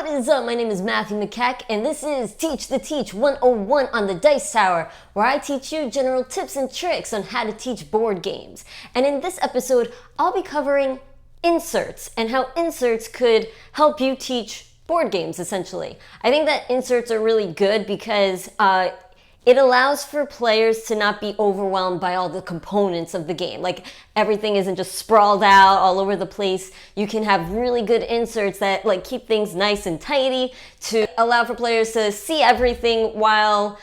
What is up? My name is Melissa Makak, and this is Teach the Teach 101 on the Dice Tower, where I teach you general tips and tricks on how to teach board games. And in this episode, I'll be covering inserts and how inserts could help you teach board games, essentially. I think that inserts are really good because it allows for players to not be overwhelmed by all the components of the game. Like, everything isn't just sprawled out all over the place. You can have really good inserts that keep things nice and tidy to allow for players to see everything while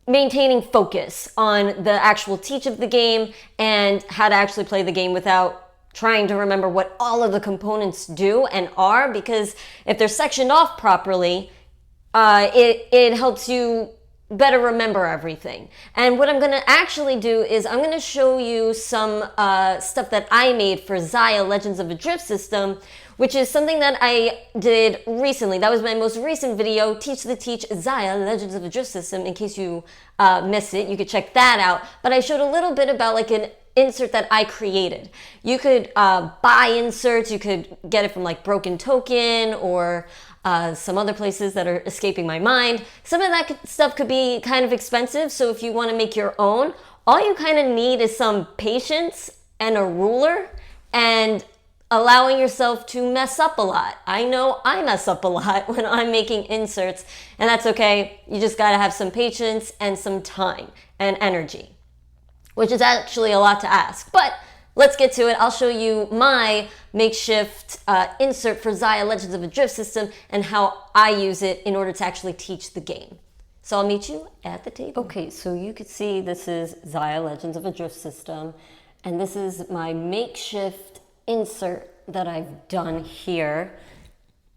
maintaining focus on the actual teach of the game and how to actually play the game without trying to remember what all of the components do and are, because if they're sectioned off properly, it helps you better remember everything. And what I'm going to actually do is I'm going to show you some stuff that I made for Xia Legends of a Drift System, which is something that I did recently. That was my most recent video, Teach the Teach Xia Legends of a Drift System. In case you missed it, you could check that out. But I showed a little bit about an insert that I created. You could buy inserts. You could get it from Broken Token or some other places that are escaping my mind. Some of that stuff could be kind of expensive, so if you want to make your own, all you kind of need is some patience and a ruler and allowing yourself to mess up a lot. I know I mess up a lot when I'm making inserts, and that's okay. You just got to have some patience and some time and energy, which is actually a lot to ask, but let's get to it. I'll show you my makeshift insert for Xia Legends of a Drift System and how I use it in order to actually teach the game. So I'll meet you at the table. Okay, so you can see this is Xia Legends of a Drift System, and this is my makeshift insert that I've done here.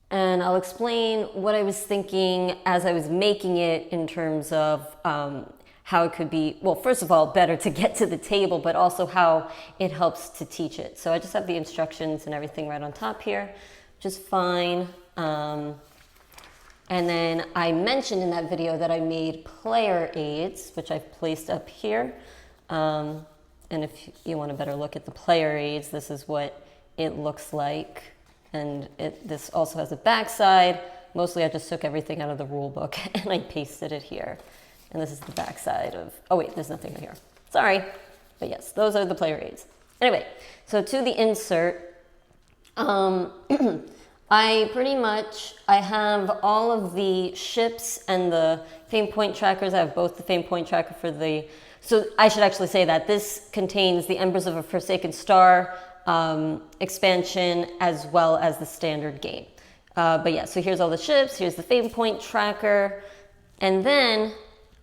And I'll explain what I was thinking as I was making it in terms of how it could be, well, first of all, better to get to the table, but also how it helps to teach it. So I just have the instructions and everything right on top here, which is fine. And then I mentioned in that video that I made player aids, which I've placed up here. And if you want a better look at the player aids, this is what it looks like. And this also has a backside. Mostly I just took everything out of the rule book and I pasted it here. And this is the back side of, oh wait, there's nothing here. Sorry. But yes, those are the player aids. Anyway, so to the insert, I have all of the ships and the fame point trackers. I have both the fame point tracker for so I should actually say that this contains the Embers of a Forsaken Star expansion as well as the standard game. But yeah, so here's all the ships, here's the fame point tracker, and then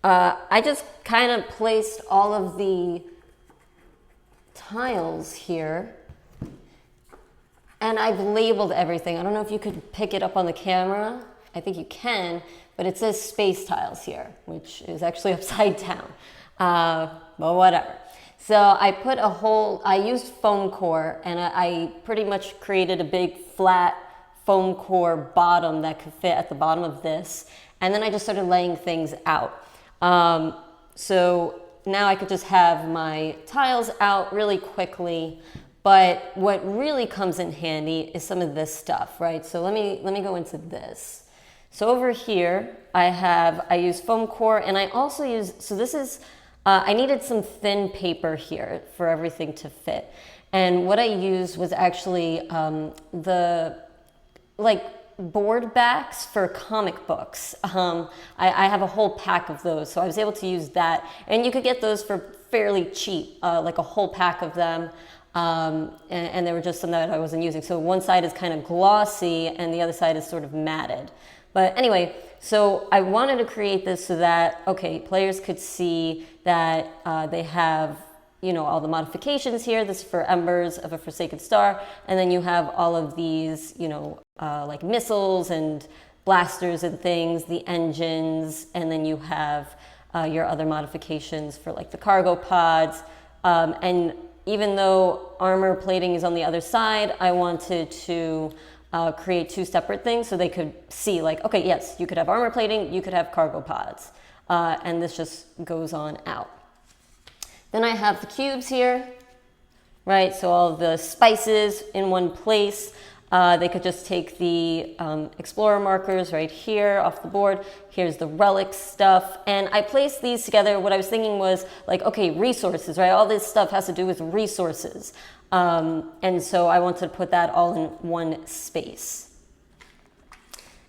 I just kind of placed all of the tiles here, and I've labeled everything. I don't know if you could pick it up on the camera. I think you can, but it says space tiles here, which is actually upside down, but whatever. So I used foam core, and I pretty much created a big flat foam core bottom that could fit at the bottom of this, and then I just started laying things out. So now I could just have my tiles out really quickly, but what really comes in handy is some of this stuff, right? So let me go into this. So over here, I use foam core, and I also use, so this is, I needed some thin paper here for everything to fit. And what I used was actually board backs for comic books. I have a whole pack of those, so I was able to use that. And you could get those for fairly cheap, like a whole pack of them. And there were just some that I wasn't using. So one side is kind of glossy and the other side is sort of matted. But anyway, so I wanted to create this so that, okay, players could see that they have, all the modifications here. This is for Embers of a Forsaken Star. And then you have all of these, like missiles and blasters and things, the engines, and then you have your other modifications for the cargo pods. And even though armor plating is on the other side, I wanted to create two separate things so they could see okay, yes, you could have armor plating, you could have cargo pods. And this just goes on out. Then I have the cubes here, right? So all of the spices in one place. They could just take the Explorer markers right here off the board. Here's the relic stuff. And I placed these together. What I was thinking was like, okay, resources, right? All this stuff has to do with resources. And so I wanted to put that all in one space.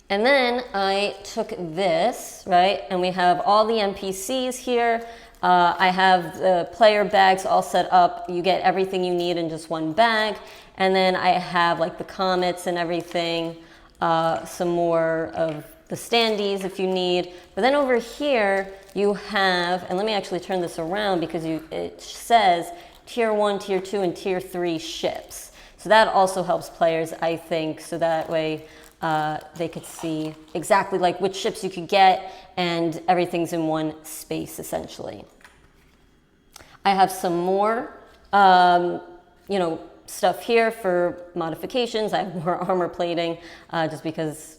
And then I took this, right? And we have all the NPCs here. I have the player bags all set up. You get everything you need in just one bag. And then I have like the comets and everything, some more of the standees if you need. But then over here you have, and let me actually turn this around because it says tier 1, tier 2, and tier 3 ships. So that also helps players, I think, so that way they could see exactly like which ships you could get, and everything's in one space essentially. I have some more, stuff here for modifications. I have more armor plating just because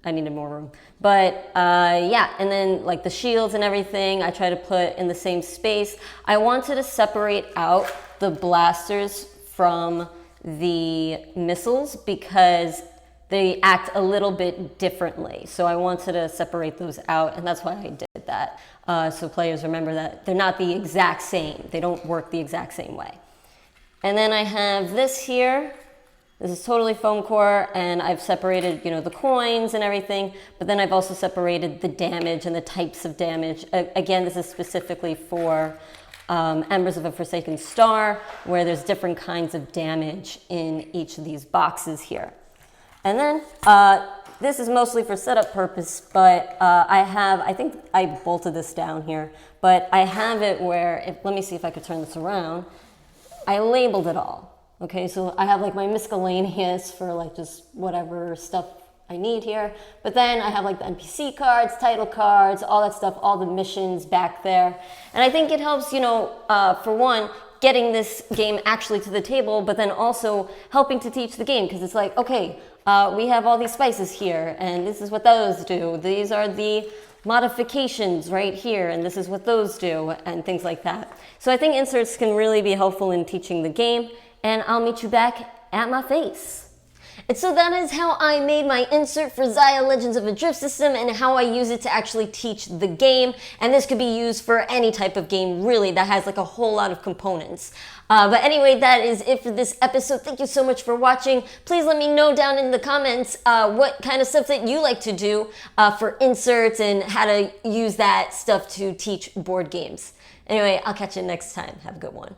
I needed more room. But yeah, and then like the shields and everything, I try to put in the same space. I wanted to separate out the blasters from the missiles because they act a little bit differently. So I wanted to separate those out, and that's why I did that. So players remember that they're not the exact same. They don't work the exact same way. And then I have this here. This is totally foam core, and I've separated, the coins and everything, but then I've also separated the damage and the types of damage. Again, this is specifically for Embers of a Forsaken Star, where there's different kinds of damage in each of these boxes here. And then this is mostly for setup purpose, but I think I bolted this down here, but I have it where, let me see if I could turn this around. I labeled it all. Okay, so I have like my miscellaneous for like just whatever stuff I need here. But then I have like the NPC cards, title cards, all that stuff, all the missions back there. And I think it helps, for one, getting this game actually to the table, but then also helping to teach the game, because it's like, okay, we have all these spices here, and this is what those do. These are the modifications right here, and this is what those do, and things like that. So I think inserts can really be helpful in teaching the game, and I'll meet you back at my face. And so that is how I made my insert for Xia Legends of a Drift System and how I use it to actually teach the game. And this could be used for any type of game, really, that has like a whole lot of components. But anyway, that is it for this episode. Thank you so much for watching. Please let me know down in the comments what kind of stuff that you like to do for inserts and how to use that stuff to teach board games. Anyway, I'll catch you next time. Have a good one.